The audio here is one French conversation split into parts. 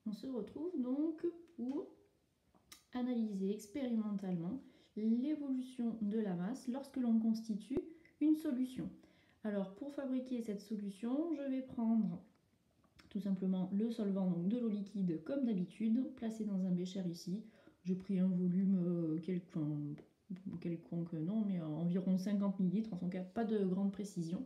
On se retrouve donc pour analyser expérimentalement l'évolution de la masse lorsque l'on constitue une solution. Alors pour fabriquer cette solution, je vais prendre tout simplement le solvant, donc de l'eau liquide comme d'habitude, placé dans un bécher ici. J'ai pris un volume quelconque, non, mais environ 50 ml, en tout cas pas de grande précision.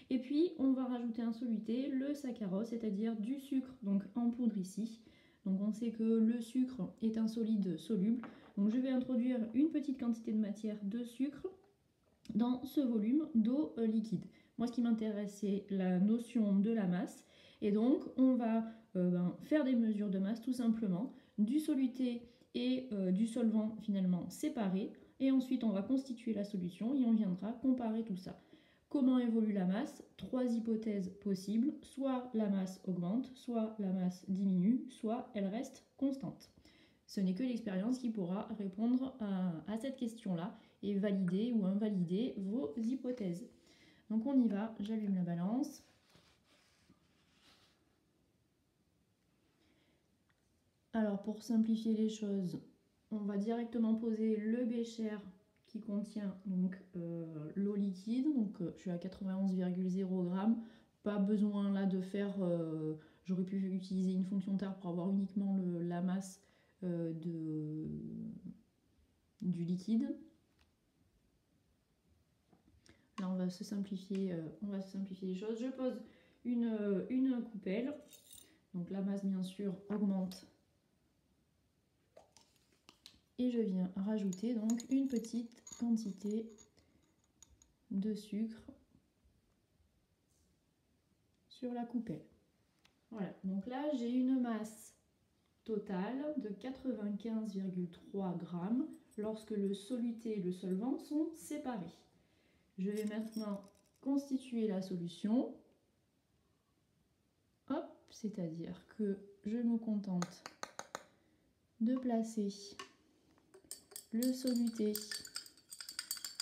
Et puis on va rajouter un soluté, le saccharose, c'est-à-dire du sucre donc en poudre ici. Donc on sait que le sucre est un solide soluble. Donc je vais introduire une petite quantité de matière de sucre dans ce volume d'eau liquide. Moi ce qui m'intéresse c'est la notion de la masse. Et donc on va faire des mesures de masse tout simplement, du soluté et du solvant finalement séparés. Et ensuite on va constituer la solution et on viendra comparer tout ça. Comment évolue la masse? 3 hypothèses possibles, soit la masse augmente, soit la masse diminue, soit elle reste constante. Ce n'est que l'expérience qui pourra répondre à cette question-là et valider ou invalider vos hypothèses. Donc on y va, j'allume la balance. Alors pour simplifier les choses, on va directement poser le bécher qui contient donc l'eau liquide, donc je suis à 91,0 g. Pas besoin là de faire, j'aurais pu utiliser une fonction TAR pour avoir uniquement la masse du liquide. Là on va se simplifier les choses. Je pose une coupelle, donc la masse bien sûr augmente. Et je viens rajouter donc une petite quantité de sucre sur la coupelle. Voilà, donc là j'ai une masse totale de 95,3 g lorsque le soluté et le solvant sont séparés. Je vais maintenant constituer la solution. Hop, c'est-à-dire que je me contente de placer le soluté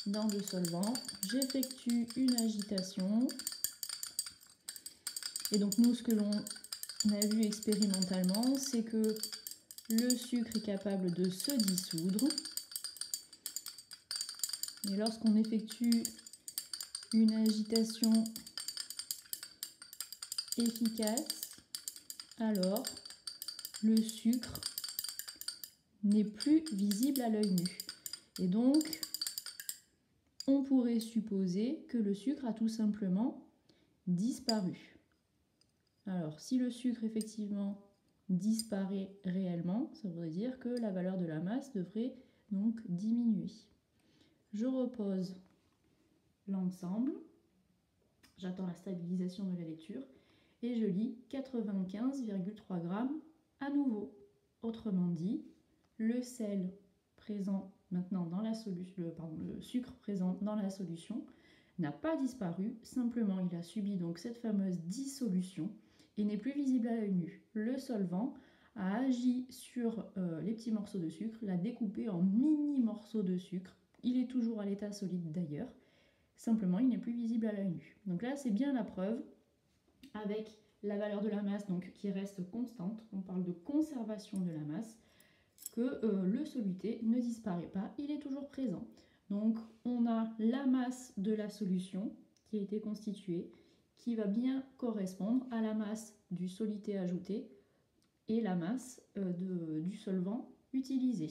dans le solvant, j'effectue une agitation et donc nous ce que l'on a vu expérimentalement c'est que le sucre est capable de se dissoudre et lorsqu'on effectue une agitation efficace, alors le sucre n'est plus visible à l'œil nu. Et donc, on pourrait supposer que le sucre a tout simplement disparu. Alors, si le sucre effectivement disparaît réellement, ça voudrait dire que la valeur de la masse devrait donc diminuer. Je repose l'ensemble, j'attends la stabilisation de la lecture et je lis 95,3 g à nouveau. Autrement dit, le sel présent maintenant dans la solution, le sucre présent dans la solution n'a pas disparu, simplement il a subi donc cette fameuse dissolution et n'est plus visible à l'œil nu. Le solvant a agi sur les petits morceaux de sucre, l'a découpé en mini morceaux de sucre. Il est toujours à l'état solide d'ailleurs, simplement il n'est plus visible à l'œil nu. Donc là c'est bien la preuve avec la valeur de la masse donc, qui reste constante, on parle de conservation de la masse, que le soluté ne disparaît pas, il est toujours présent. Donc on a la masse de la solution qui a été constituée, qui va bien correspondre à la masse du soluté ajouté et la masse du solvant utilisé.